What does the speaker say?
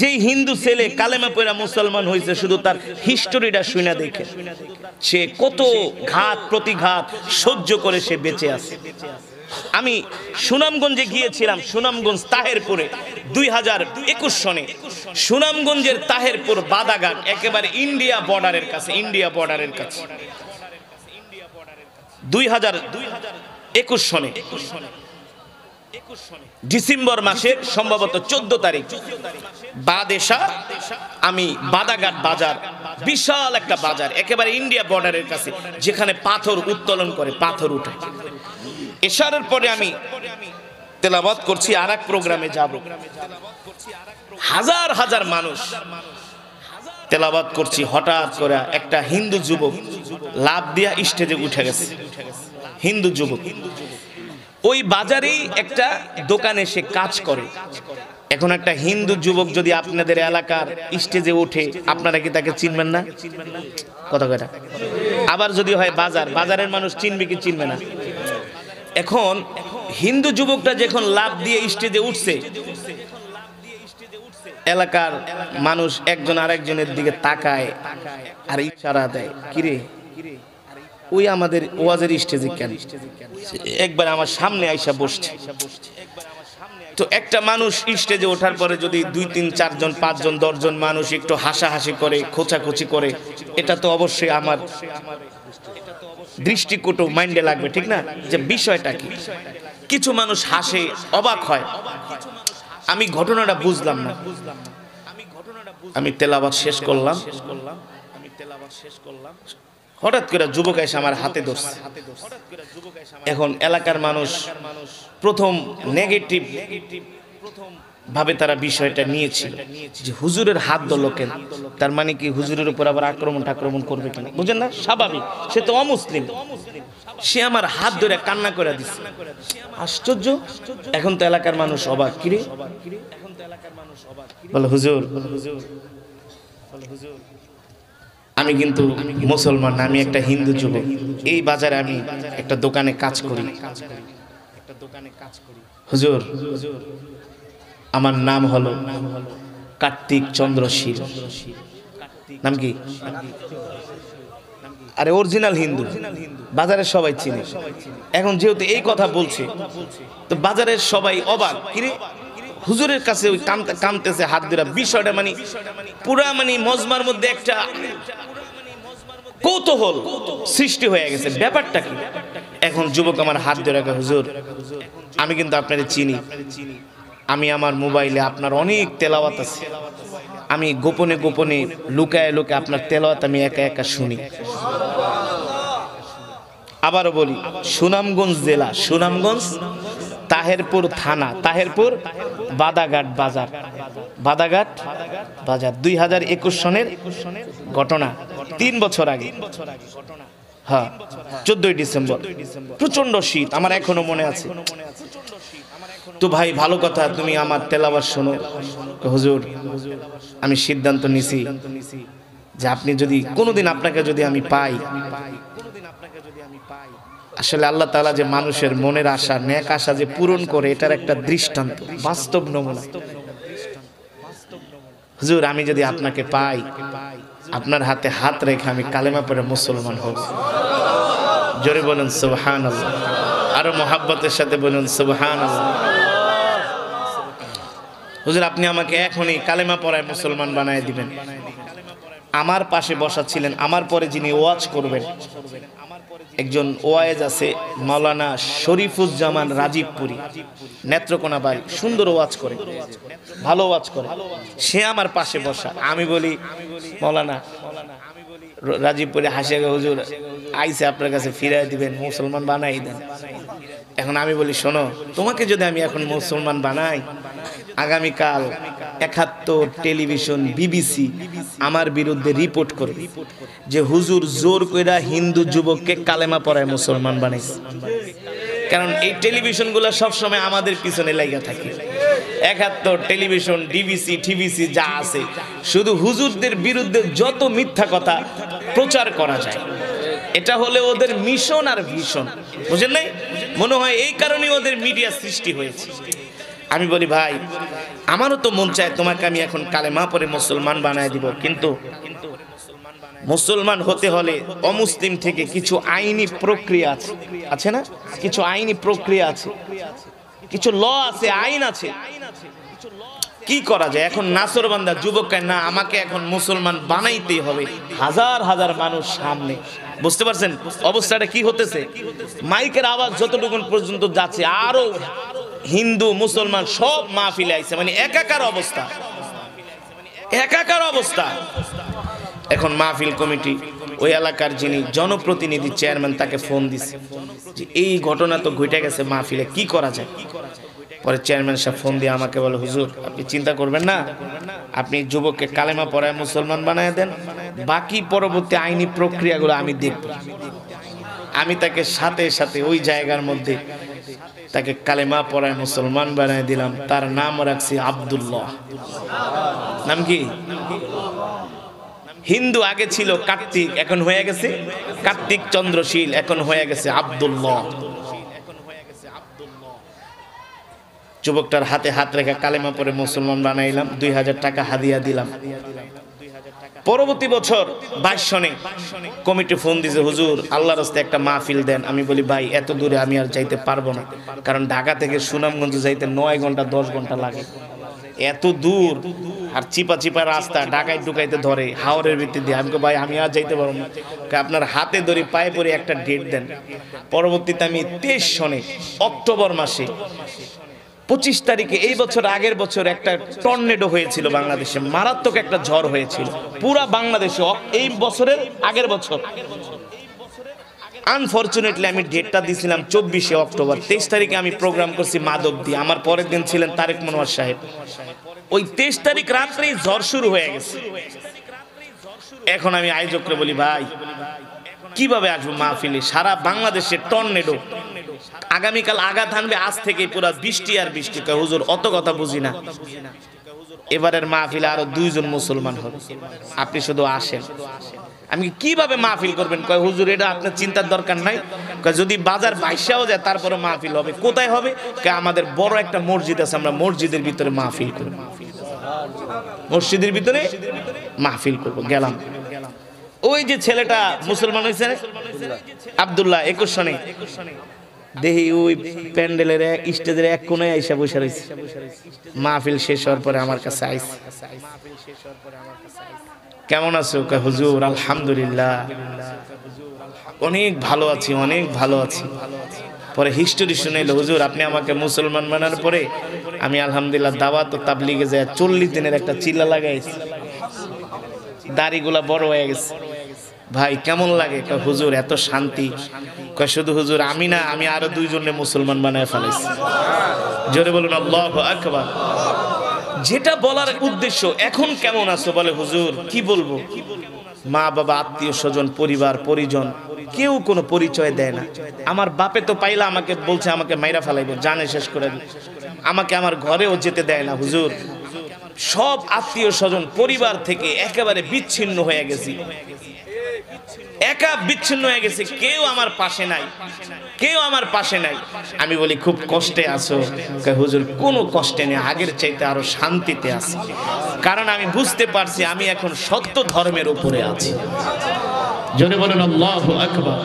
যেই হিন্দু ছেলে কালেমা পড়া মুসলমান হয়েছে শুধু তার হিস্টোরিটা শুনে দেখে সে কত ঘাত প্রতিঘাত সহ্য করে সে বেঁচে আছে। আমি সুনামগঞ্জে গিয়েছিলাম, সুনামগঞ্জ তাহেরপুরে 2021 সনে সুনামগঞ্জের তাহেরপুর বাদাঘাট একেবারে ইন্ডিয়া বর্ডারের কাছে, ইন্ডিয়া বর্ডারের কাছে 2021 সনে ডিসেম্বর মাসের সম্ভবত 14 তারিখ বাদেশা আমি বাদাঘাট বাজার, বিশাল একটা বাজার একেবারে ইন্ডিয়া বর্ডারের কাছে, যেখানে পাথর উত্তোলন করে, পাথর উঠে। এশারের পরে আমি তেলাওয়াত করছি, আর এক প্রোগ্রামে যাব, হাজার হাজার মানুষ তেলাওয়াত করছি। হঠাৎ করে একটা হিন্দু যুবক লাফ দিয়া স্টেজে উঠে গেছে। হিন্দু যুবক ওই বাজারেই একটা দোকানে সে কাজ করে। এখন একটা হিন্দু যুবক যদি আপনাদের এলাকার স্টেজে ওঠে, আপনারা কি তাকে চিনবেন না? কথা কয়টা? আবার যদি হয় বাজার, বাজারের মানুষ চিনবে কি চিনবে না? এখন হিন্দু যুবকটা যখন লাফ দিয়ে স্টেজে উঠছে, এলাকার মানুষ একজন আরেকজনের দিকে তাকায় আর ইশারা দেয়, কিরে ওই আমাদের ওয়াজের স্টেজে কেন? একবার আমার সামনে আইসা বসছে। তো একটা মানুষ স্টেজে ওঠার পরে যদি 2, 3, 4 জন 5 জন 10 জন মানুষ একটু হাসাহাসি করে, খোঁচাখুচি করে, এটা তো অবশ্যই আমার দৃষ্টিকটু মাইন্ডে লাগবে, ঠিক না? যে বিষয়টা কি? কিছু মানুষ হাসে, অবাক হয়। আমি ঘটনাটা বুঝলাম না। আমি তেলাওয়াত শেষ করলাম, হঠাৎ করে যুবক এসে আমার হাতে ধরছে। এখন এলাকার মানুষ প্রথম নেগেটিভ ভাবে তারা বিষয়টা নিয়েছিল যে হুজুরের হাত ধরলো কেন, তার মানে কি হুজুরের উপর আবার আক্রমণ করবে কিনা, বুঝেন না? স্বাভাবিক, সে তো অমুসলিম। সে আমার হাত ধরে কান্না করে দিচ্ছে। আশ্চর্য। এখন তো এলাকার মানুষ অবাক, কিরে বলে হুজুর, আমি কিন্তু মুসলমান না, আমি একটা হিন্দু যুবক। এই বাজারে আমি একটা দোকানে কাজ করি। হুজুর, আমার নাম হলো কার্তিক চন্দ্র শীল। নাম কি? আরে অরিজিনাল হিন্দু, বাজারের সবাই চিনে। এখন যেহেতু এই কথা বলছে, তো বাজারের সবাই অবাক, কিরে হুজুরের কাছে ওই কামতেছে হাত ধরে। বিষয়টা মানে পুরা মানে মজমার মধ্যে একটা কৌতূহল সৃষ্টি হয়ে গেছে, ব্যাপারটা কি? এখন যুবক আমার হাত ধরে রাখে, হুজুর আমি কিন্তু আপনারে চিনি, আমি আমার মোবাইলে আপনার অনেক তেলাওয়াত আছে, আমি গোপনে গোপনে লুকায় লুকায় আপনার তেলাওয়াত আমি একা একা শুনি। আবারও বলি, সুনামগঞ্জ জেলা, সুনামগঞ্জ তাহেরপুর থানা, তাহেরপুর বাদাঘাট বাজার, বাদাঘাট বাজার 2021 সনের ঘটনা, 3 বছর আগে। হ্যাঁ, 14 ডিসেম্বর। প্রচন্ড শীত, আমার এখনো মনে আছে। তো ভাই ভালো কথা, তুমি আমার তেলাওয়াত শোনো। হুজুর আমি সিদ্ধান্ত নিছি যে আপনি যদি কোনোদিন আপনাকে যদি আমি পাই, আসলে আল্লাহ তাআলা যে মানুষের মনের আশা, নেক আশা যে পূরণ করে, এটার একটা দৃষ্টান্ত, বাস্তব নমুনা। হুজুর আমি যদি আপনাকে পাই, আপনার হাতে হাত রেখে আমি কালেমা পড়ে মুসলমান হব। জোরে বলুন সুবহানাল্লাহ, আরো মহাব্বতের সাথে বলুন সুবহানাল্লাহ। হুজুর আপনি আমাকে এখনই কালেমা পড়ায় মুসলমান বানায় দিবেন। আমার পাশে বসা ছিলেন, আমার পরে যিনি ওয়াজ করবেন, একজন ওয়াইজ আছে, মাওলানা শরীফুজ্জামান রাজীবপুরী, নেত্রকোনা বাড়ি, সুন্দর ওয়াজ করে, ভালো ওয়াজ করে। সে আমার পাশে বসা। আমি বলি, মাওলানা রাজীবপুরে হাসে, হুজুর আইসে আপনার কাছে ফিরাই দিবেন, মুসলমান বানাই দেন। এখন আমি বলি, শোনো, তোমাকে যদি আমি এখন মুসলমান বানাই, আগামীকাল 71 টেলিভিশন বিবিসি আমার বিরুদ্ধে রিপোর্ট করবে যে হুজুর জোর কইরা হিন্দু যুবককে কালেমা পড়ায় মুসলমান বানাইছে। কারণ এই টেলিভিশনগুলো সবসময় আমাদের পিছনে লাগা থাকে। 71 টেলিভিশন, ডিবিসি, টিভিসি যা আছে, শুধু হুজুরদের বিরুদ্ধে যত মিথ্যা কথা প্রচার করা যায়, এটা হলে ওদের মিশন আর ভিশন, বুঝেন নাই? মনে হয় এই কারণে ওদের মিডিয়া সৃষ্টি হয়েছে। আমি বলি ভাই আমারও তো মন চায় তোমাকে আমি এখন কালেমা পড়ে মুসলমান বানায় দিব, কিন্তু মুসলমান হতে হলে অমুসলিম থেকে কিছু আইনি প্রক্রিয়া আছে, আছে না? কিছু আইনি প্রক্রিয়া আছে, কিছু ল আছে, আইন আছে। কি করা যায়? এখন নাসরবান্দা যুবক না, আমাকে এখন মুসলমান বানাইতেই হবে, হাজার হাজার মানুষ সামনে। বুঝতে পারছেন অবস্থাটা কি হতেছে? মাইকের আওয়াজ যতটুকু পর্যন্ত যাচ্ছে, আরো হিন্দু মুসলমান সব মাহফিলে আইছে, মানে একাকার অবস্থা, একাকার অবস্থা। এখন মাহফিল কমিটি, ওই এলাকার যিনি জনপ্রতিনিধি চেয়ারম্যান, তাকে ফোন দিছে যে এই ঘটনা তো ঘটে গেছে মাহফিলে, কি করা যায়? পরে চেয়ারম্যান সাহেব ফোন দিয়ে আমাকে বলে, হুজুর আপনি চিন্তা করবেন না, আপনি যুবককে কালেমা পড়ায় মুসলমান বানায় দেন, বাকি পরবর্তী আইনি প্রক্রিয়াগুলো আমি দেখব। আমি তাকে সাথে সাথে ওই জায়গার মধ্যে তাকে কালেমা পড়ায় মুসলমান বানায় দিলাম। তার নাম রাখছি আব্দুল্লাহ। নাম কি? হিন্দু আগে ছিল কার্তিক, এখন হয়ে গেছে কার্তিক চন্দ্রশীল, এখন হয়ে গেছে আব্দুল্লাহ। যুবকটার হাতে হাত রেখে কালেমা পড়ে মুসলমান বানাইলাম, 2000 টাকা হাদিয়া দিলাম। পরবর্তী বছর 22 সনে কমিটি ফোন দিয়েছে, হুজুর আল্লাহর রাস্তায় একটা মাহফিল দেন। আমি বলি ভাই এত দূরে আমি আর যাইতে পারবো না, কারণ ঢাকা থেকে সুনামগঞ্জ যাইতে 9 ঘন্টা 10 ঘন্টা লাগে, এত দূর, আর চিপা চিপা রাস্তা, ঢাকায় ঢুকাইতে ধরে হাওরের ভিত্তি দিয়ে। আমি ভাই আমি আর যাইতে পারবো না, আপনার হাতে ধরে পায়ে পরে একটা ডেট দেন। পরবর্তীতে আমি 23 সনে অক্টোবর মাসে 25 তারিখে, এই বছর আগের বছর একটা টর্নেডো হয়েছিল বাংলাদেশে, মারাত্মক একটা ঝড় হয়েছিল পুরা বাংলাদেশে, এই বছরের আগের বছর। আনফরচুনেটলি আমি ডেটটা দিয়েছিলাম 24 অক্টোবর, 23 তারিখে আমি প্রোগ্রাম করছি মাধবদী, আমার পরের দিন ছিলেন তারেক মনোয়ার সাহেব। ওই 23 তারিখ রাত্রেই ঝড় শুরু হয়ে গেছে। এখন আমি আয়োজককে বলি ভাই কিভাবে আসবো মাহফিলে, সারা বাংলাদেশে টর্নেডো, আগামীকাল আঘাত হানবে, আজ থেকে পুরো বৃষ্টি আর বৃষ্টি। হুজুর অত কথা বুঝি না, এবারের মাহফিলে আরো 2 জন মুসলমান হবে, আপনি শুধু আসেন। আমি কিভাবে মাহফিল করবেন? কয় হুজুর এটা আপনার চিন্তার দরকার নাই, যদি বাজার বাইশাও যায় তারপরে মাহফিল হবে। কোথায় হবে? আমাদের বড় একটা মসজিদ আছে, আমরা মসজিদের ভিতরে মাহফিল করব, মসজিদের ভিতরে মাহফিল করব। গেলাম, ওই যে ছেলেটা মুসলমান হয়েছে আব্দুল্লাহ 21 সনে, দেখি ওই প্যান্ডেলের স্টেজের এক কোনায় আইসা বসে রয়েছে। মাহফিল শেষ হওয়ার পরে আমার কাছে আইছে, কেমন আছো? হুজুর আলহামদুলিল্লাহ অনেক ভালো আছি, অনেক ভালো আছি। পরে হিস্টোরি শুনাইল, হুজুর আপনি আমাকে মুসলমান বানার পরে আমি আলহামদুলিল্লাহ দাওয়াত ও তাবলীগে যায় 40 দিনের একটা চিল্লা লাগাইছি, দাড়িগুলা বড় হয়ে গেছে। ভাই কেমন লাগে? হুজুর এত শান্তি। শুধু হুজুর আমি না, আমি আরো 2 জনের মুসলমান বানায় ফেলাইছি। জোরে বলুন আল্লাহু আকবার। যেটা বলার উদ্দেশ্য, এখন কেমন আছো? বলে হুজুর কি বলবো, মা বাবা আত্মীয় স্বজন পরিবার পরিজন কেউ কোনো পরিচয় দেয় না। আমার বাপে তো পাইলা আমাকে বলছে আমাকে মাইরা ফেলাইবো, জানে শেষ করে, আমাকে আমার ঘরেও যেতে দেয় না হুজুর। সব আত্মীয় স্বজন পরিবার থেকে একেবারে বিচ্ছিন্ন হয়ে গেছি, একা বিচ্ছিন্ন হয়ে গেছে, কেউ আমার পাশে নাই, কেউ আমার পাশে নাই। আমি বলি খুব কষ্টে আছো? হুজুর কোনো কষ্টে নেই, আগের চাইতে আরো শান্তিতে আছি, কারণ আমি বুঝতে পারছি আমি এখন সত্য ধর্মের উপরে আছি। জোরে বলেন আল্লাহু আকবার।